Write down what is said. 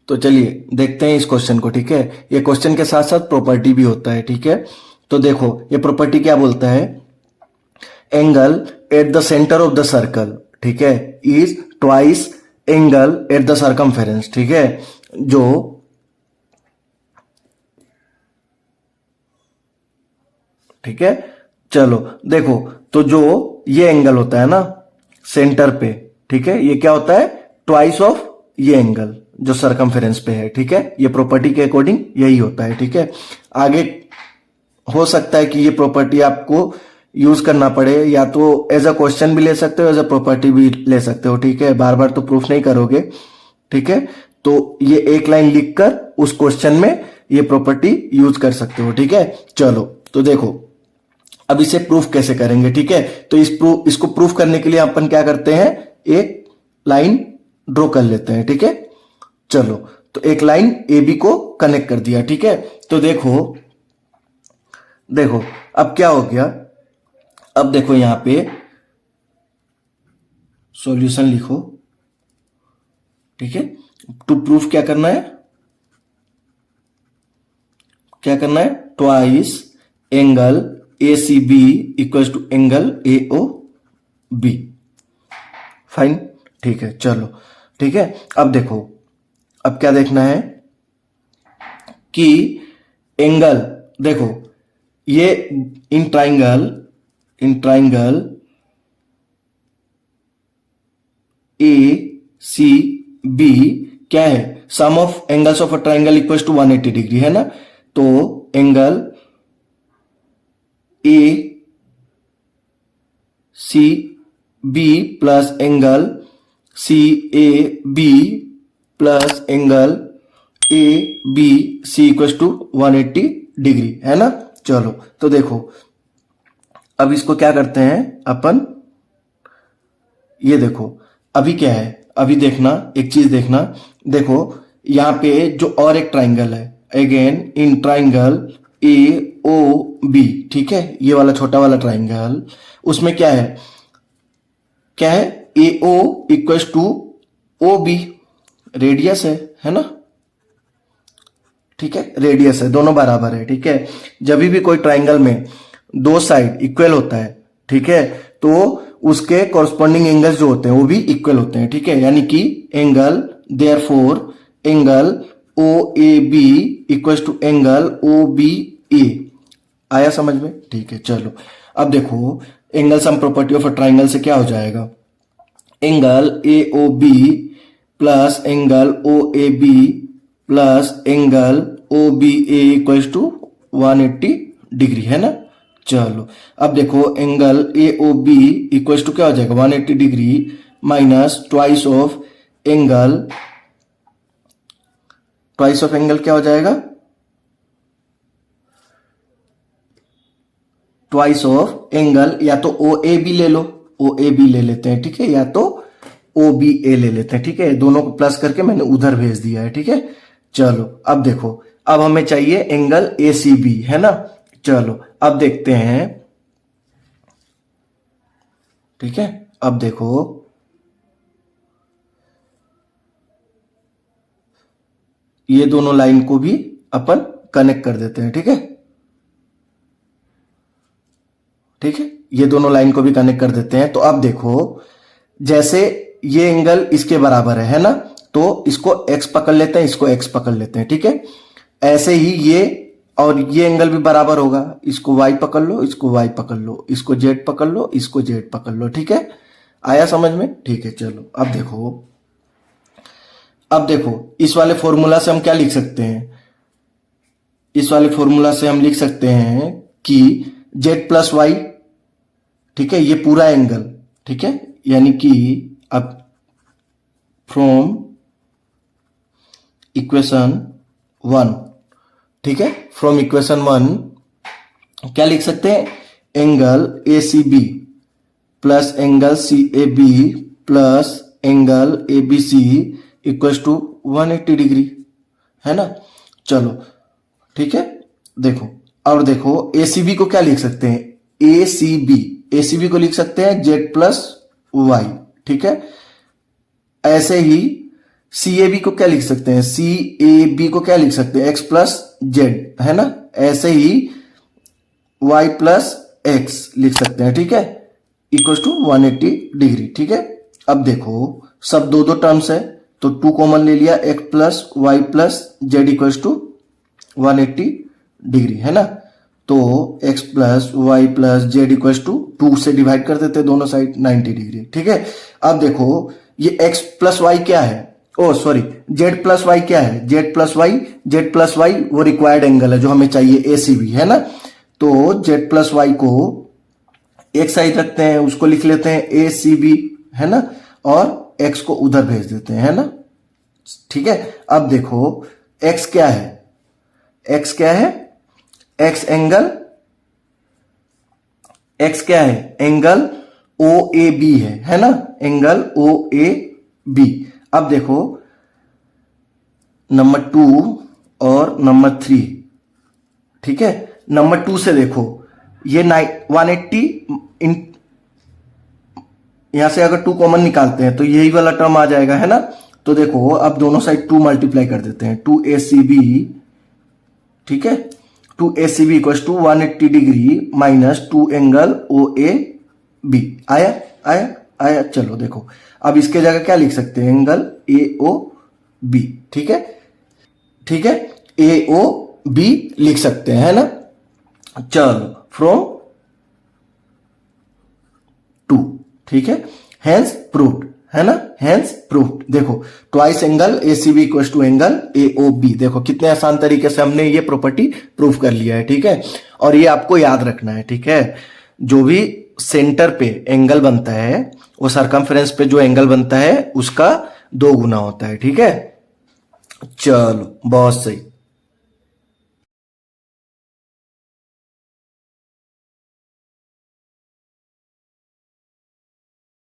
तो चलिए देखते हैं इस क्वेश्चन को, ठीक है। ये क्वेश्चन के साथ साथ प्रॉपर्टी भी होता है, ठीक है। तो देखो ये प्रॉपर्टी क्या बोलता है, angle at the centre of the circle, ठीक है, is twice angle at the circumference, ठीक है। जो ठीक है, चलो देखो, तो जो ये एंगल होता है ना सेंटर पे, ठीक है, ये क्या होता है, ट्वाइस ऑफ ये एंगल जो सरकमफेरेंस पे है, ठीक है। ये प्रॉपर्टी के अकॉर्डिंग यही होता है, ठीक है। आगे हो सकता है कि ये प्रॉपर्टी आपको यूज करना पड़े, या तो एज अ क्वेश्चन भी ले सकते हो, एज अ प्रॉपर्टी भी ले सकते हो, ठीक है। बार बार तो प्रूफ नहीं करोगे, ठीक है। तो ये एक लाइन लिखकर उस क्वेश्चन में ये प्रॉपर्टी यूज कर सकते हो, ठीक है। चलो तो देखो अब इसे प्रूफ कैसे करेंगे, ठीक है। तो इसको प्रूफ करने के लिए अपन क्या करते हैं, एक लाइन ड्रॉ कर लेते हैं, ठीक है। चलो तो एक लाइन ए बी को कनेक्ट कर दिया, ठीक है। तो देखो देखो अब क्या हो गया, अब देखो यहां पे सॉल्यूशन लिखो, ठीक है। टू प्रूफ क्या करना है, क्या करना है, twice angle A C B equal to angle A O B, fine, ठीक है। चलो ठीक है, अब देखो अब क्या देखना है कि एंगल, देखो ये इन ट्राइंगल ए सी बी क्या है, sum of angles of a triangle equal to 180 degree, है ना। तो angle A C B plus angle C A B plus angle A B C equal to 180 degree, है ना। चलो तो देखो अब इसको क्या करते हैं अपन, ये देखो अभी क्या है, अभी देखना एक चीज देखना, देखो यहां पे जो और एक ट्राइंगल है, again in triangle A O B, ठीक है, ये वाला छोटा वाला ट्राइंगल, उसमें क्या है, क्या है, A O equal to O B, radius है ना, ठीक है, रेडियस है, दोनों बराबर है, ठीक है। जब भी कोई ट्राइंगल में दो साइड इक्वल होता है, ठीक है, तो उसके कॉरस्पॉन्डिंग एंगल्स जो होते हैं वो भी इक्वल होते हैं, ठीक है। यानी कि angle therefore angle O A B equal to angle O B A, आया समझ में, ठीक है। चलो अब देखो angle sum property of a triangle से क्या हो जाएगा, angle A O B plus angle O A B plus angle O B A equal to 180 degree, है ना। चलो अब देखो angle A O B equal to क्या हो जाएगा, 180 degree minus twice of angle क्या हो जाएगा, ट्वाइस ऑफ एंगल, या तो ओ ए बी ले लो, ओ ए बी ले लेते हैं, ठीक है, या तो ओ बी ए ले लेते हैं, ठीक है। दोनों को प्लस करके मैंने उधर भेज दिया है, ठीक है। चलो अब देखो अब हमें चाहिए एंगल ए सी बी, है ना। चलो अब देखते हैं, ठीक है। अब देखो ये दोनों लाइन को भी अपन कनेक्ट कर देते हैं, ठीक है, ठीक है, ये दोनों लाइन को भी कनेक्ट कर देते हैं। तो अब देखो जैसे ये एंगल इसके बराबर है ना, तो इसको x पकड़ लेते हैं, इसको x पकड़ लेते हैं, ठीक है। ऐसे ही ये और ये एंगल भी बराबर होगा, इसको y पकड़ लो, इसको y पकड़ लो, इसको z पकड़ लो, इसको z पकड़ लो, ठीक है, आया समझ में, ठीक है। चलो अब देखो इस वाले फॉर्मूला से हम क्या लिख सकते हैं, इस वाले फॉर्मूला से हम लिख सकते हैं कि z प्लस वाई, ठीक है, ये पूरा एंगल, ठीक है, यानी कि अब फ्रॉम इक्वेशन 1, ठीक है, फ्रॉम इक्वेशन 1 क्या लिख सकते हैं, angle A C B plus angle C A B plus angle A B C equal to 180 degree, है ना। चलो ठीक है, देखो और देखो ए सी बी को क्या लिख सकते हैं, ए सी बी को लिख सकते हैं जेड प्लस वाई, ठीक है। ऐसे ही सी ए बी को क्या लिख सकते हैं, सी ए बी को क्या लिख सकते हैं, एक्स प्लस जेड, है ना। ऐसे ही वाई प्लस एक्स लिख सकते हैं, ठीक है, इक्वल टू 180 डिग्री, ठीक है। अब देखो सब दो दो टर्म्स है तो 2 कॉमन ले लिया, x plus y plus z equal to 180 degree, है ना। तो x plus y plus z equal to 2 से डिवाइड कर देते दोनों साइड 90 डिग्री, ठीक है। अब देखो ये x प्लस वाई क्या है, ओ सॉरी z प्लस वाई क्या है, z प्लस वाई वो रिक्वायर्ड एंगल है जो हमें चाहिए ACB, है ना। तो z प्लस वाई को एक साइड रखते हैं, उसको लिख लेते हैं ACB, है ना, और x को उधर भेज देते हैं, है ना, ठीक है। अब देखो x क्या है, x क्या है, x एंगल, x क्या है, एंगल OAB है ना, एंगल OAB। अब देखो नंबर 2 और नंबर 3, ठीक है। नंबर 2 से देखो ये 180 यहां से अगर 2 कॉमन निकालते हैं तो यही वाला टर्म आ जाएगा, है ना। तो देखो अब दोनों साइड 2 मल्टीप्लाई कर देते हैं, 2ACB, ठीक है, 2ACB equal to 180 degree minus 2 angle OAB। आया आया आया। चलो देखो अब इसके जगह क्या लिख सकते हैं, एंगल AOB, ठीक है, ठीक है, AOB लिख सकते हैं, है ना। चलो फ्रॉम 2, ठीक है, हेंस प्रूव्ड, है ना, हेंस प्रूव्ड। देखो twice angle ACB equal to angle AOB, देखो कितने आसान तरीके से हमने ये प्रॉपर्टी प्रूव कर लिया है, ठीक है। और ये आपको याद रखना है, ठीक है, जो भी सेंटर पे एंगल बनता है वो सरकमफ्रेंस पे जो एंगल बनता है उसका 2 गुना होता है, ठीक है। चलो बहुत सही।